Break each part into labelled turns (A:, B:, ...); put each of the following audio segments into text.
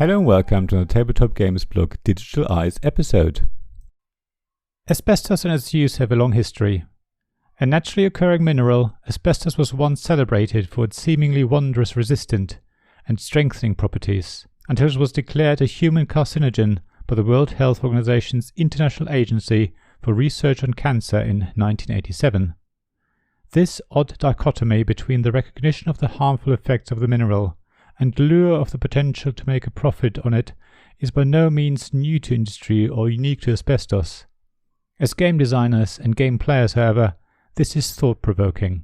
A: Hello and welcome to the Tabletop Games blog Digital Eyes episode. Asbestos and its use have a long history. A naturally occurring mineral, asbestos was once celebrated for its seemingly wondrous resistant and strengthening properties, until it was declared a human carcinogen by the World Health Organization's International Agency for Research on Cancer in 1987. This odd dichotomy between the recognition of the harmful effects of the mineral and the lure of the potential to make a profit on it is by no means new to industry or unique to asbestos. As game designers and game players, however, this is thought-provoking.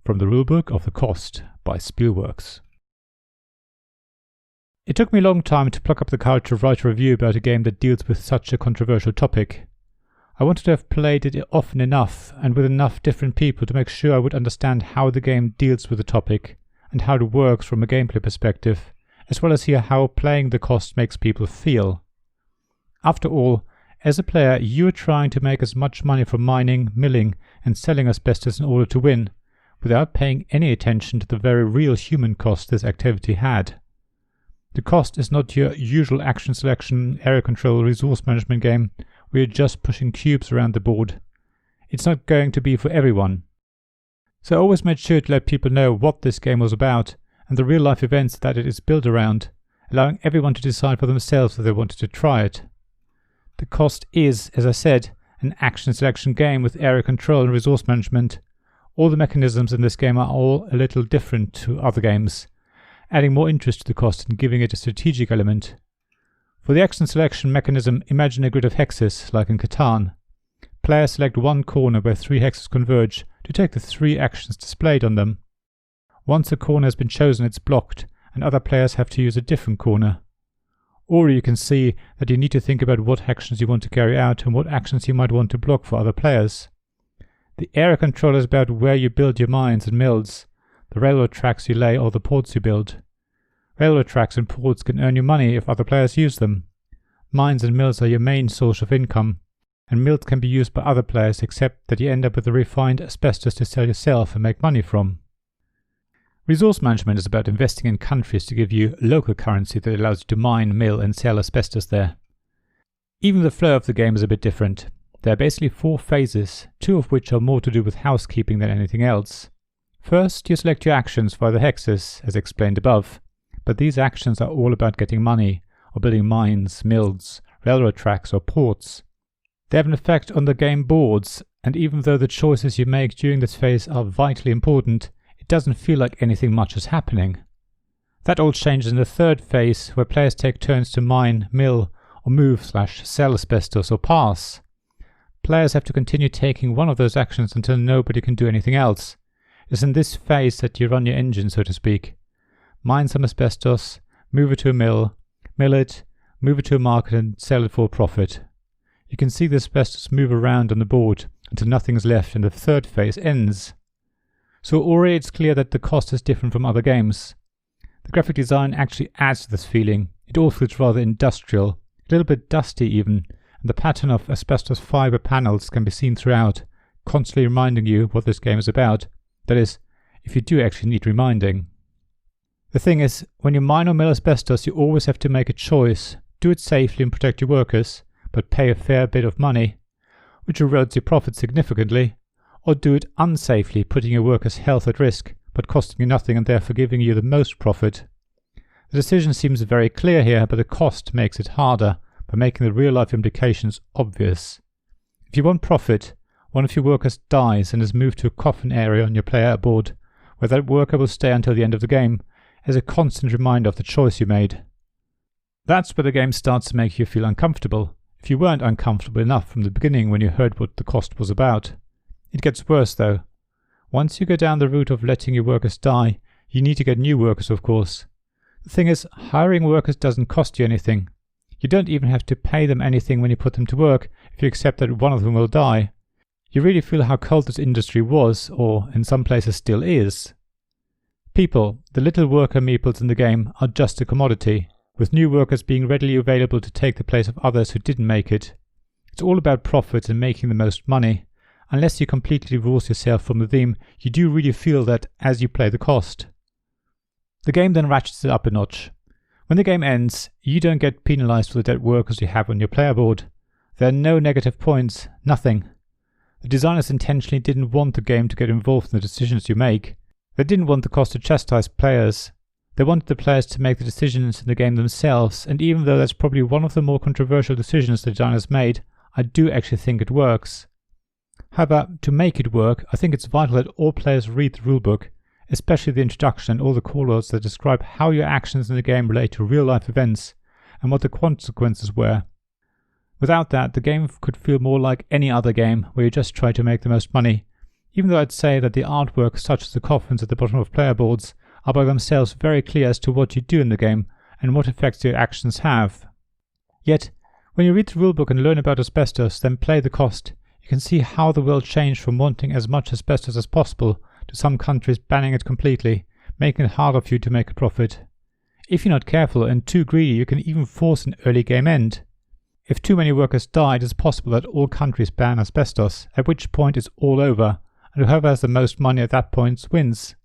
A: From the rulebook of the cost by Spielworxx. It took me a long time to pluck up the courage to write a review about a game that deals with such a controversial topic. I wanted to have played it often enough and with enough different people to make sure I would understand how the game deals with the topic and how it works from a gameplay perspective, as well as hear how playing the cost makes people feel. After all, as a player, you are trying to make as much money from mining, milling and selling asbestos in order to win, without paying any attention to the very real human cost this activity had. The cost is not your usual action selection, area control, resource management game where you're just pushing cubes around the board. It's not going to be for everyone. So I always made sure to let people know what this game was about and the real-life events that it is built around, allowing everyone to decide for themselves if they wanted to try it. The cost is, as I said, an action selection game with area control and resource management. All the mechanisms in this game are all a little different to other games, adding more interest to the cost and giving it a strategic element. For the action selection mechanism, imagine a grid of hexes, like in Catan. Players select one corner where 3 hexes converge to take the 3 actions displayed on them. Once a corner has been chosen, it's blocked, and other players have to use a different corner. Or you can see that you need to think about what actions you want to carry out and what actions you might want to block for other players. The area control is about where you build your mines and mills, the railroad tracks you lay or the ports you build. Railroad tracks and ports can earn you money if other players use them. Mines and mills are your main source of income, and mills can be used by other players except that you end up with a refined asbestos to sell yourself and make money from. Resource management is about investing in countries to give you local currency that allows you to mine, mill and sell asbestos there. Even the flow of the game is a bit different. There are basically 4 phases, 2 of which are more to do with housekeeping than anything else. First, you select your actions via the hexes, as explained above, but these actions are all about getting money, or building mines, mills, railroad tracks or ports. They have an effect on the game boards, and even though the choices you make during this phase are vitally important, it doesn't feel like anything much is happening. That all changes in the 3rd phase, where players take turns to mine, mill, or move/sell asbestos or pass. Players have to continue taking one of those actions until nobody can do anything else. It's in this phase that you run your engine, so to speak. Mine some asbestos, move it to a mill it, move it to a market and sell it for a profit. You can see the asbestos move around on the board until nothing is left and the 3rd phase ends. So already it's clear that the cost is different from other games. The graphic design actually adds to this feeling. It all feels rather industrial, a little bit dusty even, and the pattern of asbestos fiber panels can be seen throughout, constantly reminding you what this game is about. That is, if you do actually need reminding. The thing is, when you mine or mill asbestos, you always have to make a choice. Do it safely and protect your workers, but pay a fair bit of money, which erodes your profit significantly, or do it unsafely, putting your workers' health at risk, but costing you nothing and therefore giving you the most profit. The decision seems very clear here, but the cost makes it harder by making the real-life implications obvious. If you want profit, one of your workers dies and is moved to a coffin area on your player board, where that worker will stay until the end of the game, as a constant reminder of the choice you made. That's where the game starts to make you feel uncomfortable, if you weren't uncomfortable enough from the beginning when you heard what the cost was about. It gets worse though. Once you go down the route of letting your workers die, you need to get new workers, of course. The thing is, hiring workers doesn't cost you anything. You don't even have to pay them anything when you put them to work if you accept that one of them will die. You really feel how cold this industry was, or in some places still is. People, the little worker meeples in the game, are just a commodity, with new workers being readily available to take the place of others who didn't make it. It's all about profit and making the most money. Unless you completely divorce yourself from the theme, you do really feel that as you play the cost. The game then ratchets it up a notch. When the game ends, you don't get penalised for the dead workers you have on your player board. There are no negative points, nothing. The designers intentionally didn't want the game to get involved in the decisions you make. They didn't want the cost to chastise players. They wanted the players to make the decisions in the game themselves, and even though that's probably one of the more controversial decisions the designers made, I do actually think it works. However, to make it work, I think it's vital that all players read the rulebook, especially the introduction and all the callouts that describe how your actions in the game relate to real-life events and what the consequences were. Without that, the game could feel more like any other game where you just try to make the most money, even though I'd say that the artwork, such as the coffins at the bottom of player boards, are by themselves very clear as to what you do in the game and what effects your actions have. Yet, when you read the rulebook and learn about asbestos, then play the cost, you can see how the world changed from wanting as much asbestos as possible to some countries banning it completely, making it harder for you to make a profit. If you're not careful and too greedy, you can even force an early game end. If too many workers die, it is possible that all countries ban asbestos, at which point it's all over, and whoever has the most money at that point wins.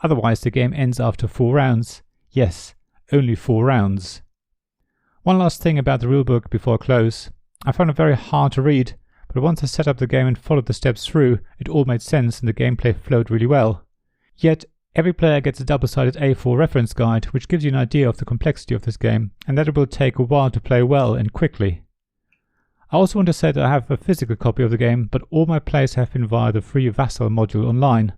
A: Otherwise the game ends after 4 rounds. Yes, only 4 rounds. One last thing about the rulebook before I close. I found it very hard to read, but once I set up the game and followed the steps through, it all made sense and the gameplay flowed really well. Yet, every player gets a double-sided A4 reference guide, which gives you an idea of the complexity of this game, and that it will take a while to play well and quickly. I also want to say that I have a physical copy of the game, but all my plays have been via the free Vassal module online,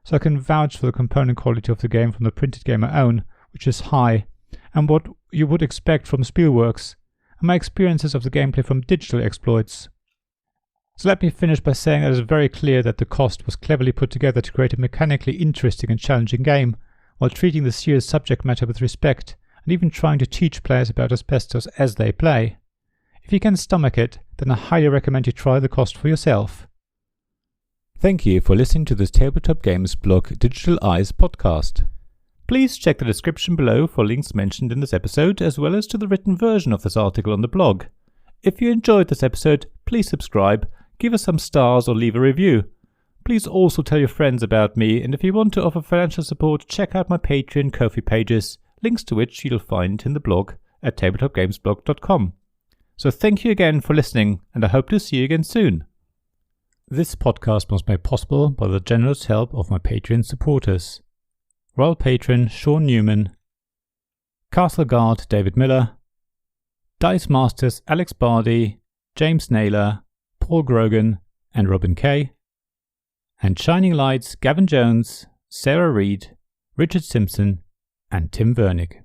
A: so I can vouch for the component quality of the game from the printed game I own, which is high, and what you would expect from Spielworxx, and my experiences of the gameplay from digital exploits. So let me finish by saying that it is very clear that the cost was cleverly put together to create a mechanically interesting and challenging game, while treating the serious subject matter with respect, and even trying to teach players about asbestos as they play. If you can stomach it, then I highly recommend you try the cost for yourself. Thank you for listening to this Tabletop Games blog Digital Eyes podcast. Please check the description below for links mentioned in this episode, as well as to the written version of this article on the blog. If you enjoyed this episode, please subscribe, give us some stars or leave a review. Please also tell your friends about me, and if you want to offer financial support, check out my Patreon and Ko-fi pages, links to which you'll find in the blog at tabletopgamesblog.com. So thank you again for listening, and I hope to see you again soon. This podcast was made possible by the generous help of my Patreon supporters. Royal Patron Sean Newman, Castle Guard David Miller, Dice Masters Alex Bardi, James Naylor, Paul Grogan and Robin Kay, and Shining Lights Gavin Jones, Sarah Reed, Richard Simpson and Tim Vernick.